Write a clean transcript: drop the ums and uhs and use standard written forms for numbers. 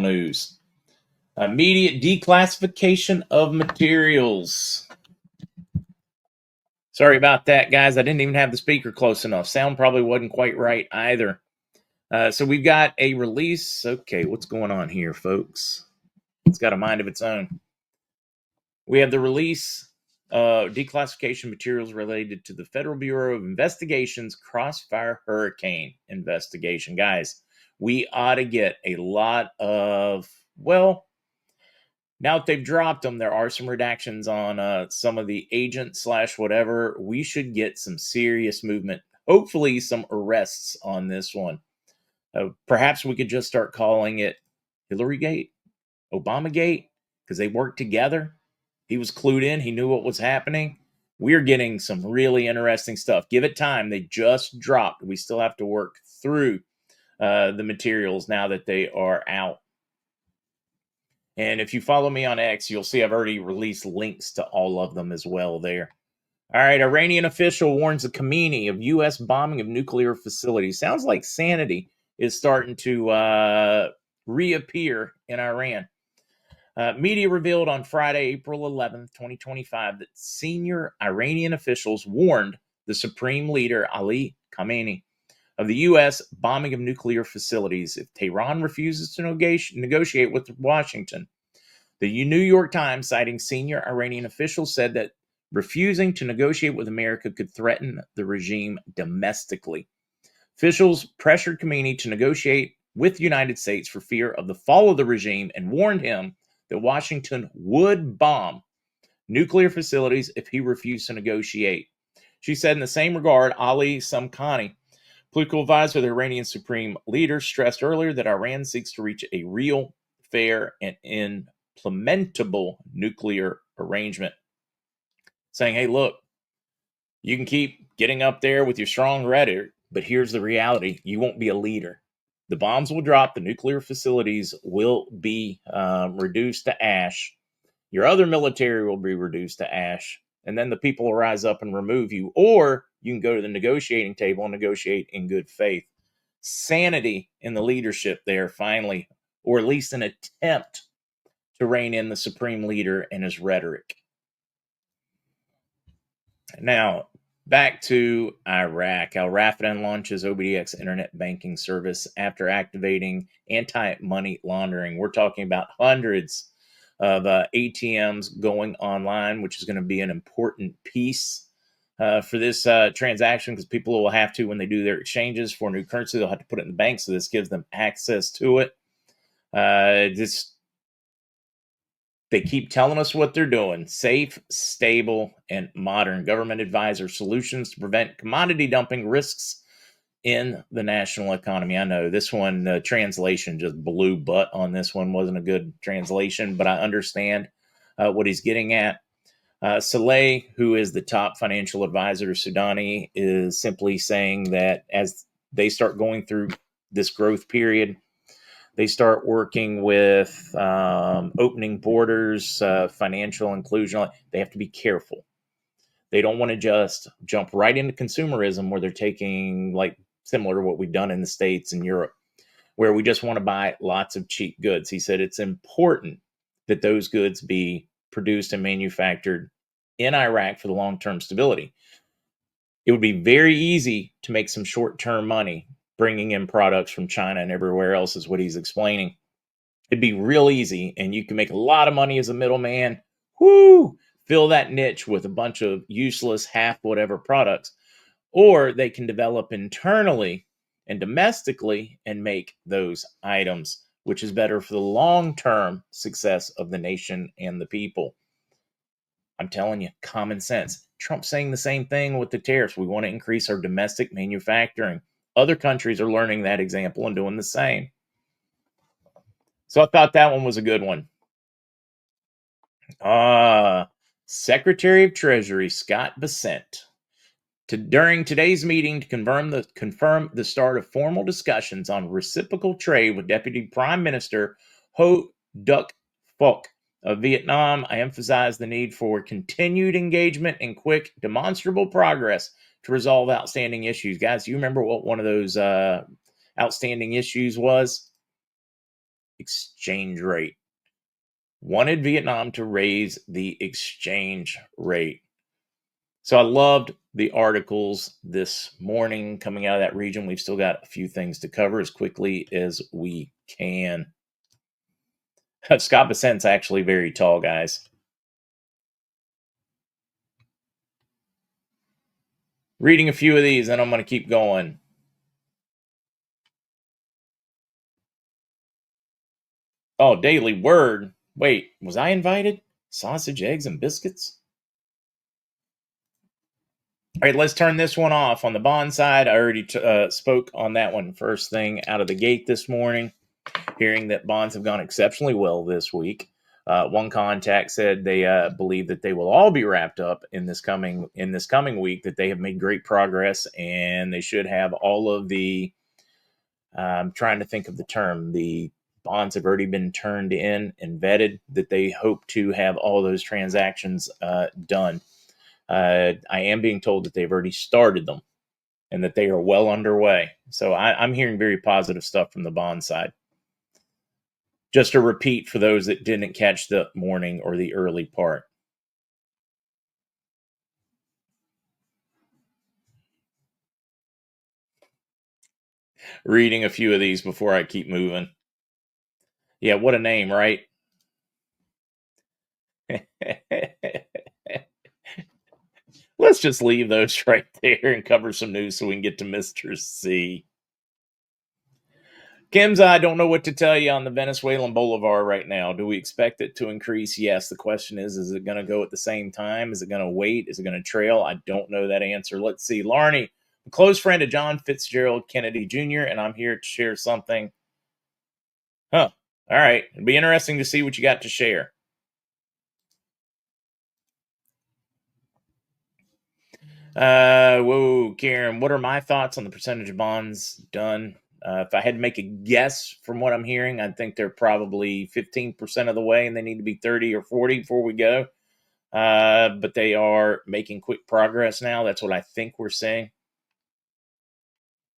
News. Immediate declassification of materials. Sorry about that, guys. I didn't even have the speaker close enough. Sound probably wasn't quite right either. So we've got a release. Okay, what's going on here, folks? It's got a mind of its own. We have the release of declassification materials related to the Federal Bureau of Investigation's Crossfire Hurricane investigation. Guys, we ought to get a lot of, well, now that they've dropped them, there are some redactions on some of the agents slash whatever. We should get some serious movement. Hopefully, some arrests on this one. Perhaps we could just start calling it Hillary Gate, Obama Gate, because they worked together. He was clued in. He knew what was happening. We're getting some really interesting stuff. Give it time. They just dropped. We still have to work through the materials now that they are out. And if you follow me on X, you'll see I've already released links to all of them as well there. All right, Iranian official warns the Khamenei of U.S. bombing of nuclear facilities. Sounds like sanity is starting to reappear in Iran. Media revealed on Friday, April 11th, 2025, that senior Iranian officials warned the supreme leader, Ali Khamenei, of the U.S. bombing of nuclear facilities if Tehran refuses to negotiate with Washington. The New York Times, citing senior Iranian officials, said that refusing to negotiate with America could threaten the regime domestically. Officials pressured Khamenei to negotiate with the United States for fear of the fall of the regime and warned him that Washington would bomb nuclear facilities if he refused to negotiate. She said in the same regard, Ali Samkhani, political advisor of the Iranian supreme leader, stressed earlier that Iran seeks to reach a real, fair, and implementable nuclear arrangement. Saying, hey, look, you can keep getting up there with your strong rhetoric, but here's the reality. You won't be a leader. The bombs will drop. The nuclear facilities will be reduced to ash. Your other military will be reduced to ash. And then the people will rise up and remove you. Or you can go to the negotiating table and negotiate in good faith. Sanity in the leadership there, finally, or at least an attempt to rein in the supreme leader and his rhetoric. Now, back to Iraq. Al Rafdan launches OBDX internet banking service after activating anti-money laundering. We're talking about hundreds of ATMs going online, which is going to be an important piece for this transaction, because people will have to, when they do their exchanges for new currency, they'll have to put it in the bank. So this gives them access to it. They keep telling us what they're doing: safe, stable, and modern government advisor solutions to prevent commodity dumping risks in the national economy. I know this one, the translation just blew butt on this one. Wasn't a good translation, but I understand what he's getting at. Saleh, who is the top financial advisor to Sudani, is simply saying that as they start going through this growth period, they start working with opening borders, financial inclusion. They have to be careful. They don't want to just jump right into consumerism where they're taking, like, similar to what we've done in the States and Europe, where we just want to buy lots of cheap goods. He said it's important that those goods be produced and manufactured in Iraq for the long-term stability. It would be very easy to make some short-term money bringing in products from China and everywhere else, is what he's explaining. It'd be real easy, and you can make a lot of money as a middleman. Whoo! Fill that niche with a bunch of useless, half whatever products. Or they can develop internally and domestically and make those items, which is better for the long-term success of the nation and the people. I'm telling you, common sense. Trump's saying the same thing with the tariffs. We want to increase our domestic manufacturing. Other countries are learning that example and doing the same. So I thought that one was a good one. Secretary of Treasury Scott Bessent, during today's meeting to confirm the start of formal discussions on reciprocal trade with Deputy Prime Minister Ho Duc Phuoc of Vietnam, I emphasized the need for continued engagement and quick, demonstrable progress to resolve outstanding issues. Guys, you remember what one of those outstanding issues was? exchange rate. Wanted Vietnam to raise the exchange rate. So I loved the articles this morning coming out of that region. We've still got a few things to cover as quickly as we can. Scott Bessent's actually very tall, guys. Reading a few of these, and I'm going to keep going. Oh, Daily Word. Wait, was I invited? Sausage, eggs, and biscuits? All right, let's turn this one off. On the bond side, I already spoke on that one first thing out of the gate this morning, hearing that bonds have gone exceptionally well this week. One contact said they believe that they will all be wrapped up in this coming week, that they have made great progress, and they should have all of the I'm trying to think of the term. The bonds have already been turned in and vetted, that they hope to have all those transactions done. I am being told that they've already started them and that they are well underway. So I'm hearing very positive stuff from the bond side. Just a repeat for those that didn't catch the morning or the early part. Reading a few of these before I keep moving. Yeah, what a name, right? Let's just leave those right there and cover some news so we can get to Mr. C. Kim's, I don't know what to tell you on the Venezuelan Bolivar right now. Do we expect it to increase? Yes. The question is it going to go at the same time? Is it going to wait? Is it going to trail? I don't know that answer. Let's see. Larney, a close friend of John Fitzgerald Kennedy Jr., and I'm here to share something. Huh. All right. It'll be interesting to see what you got to share. Whoa, Karen, what are my thoughts on the percentage of bonds done? If I had to make a guess from what I'm hearing, I think they're probably 15% of the way and they need to be 30 or 40 before we go. But they are making quick progress now. That's what I think we're seeing.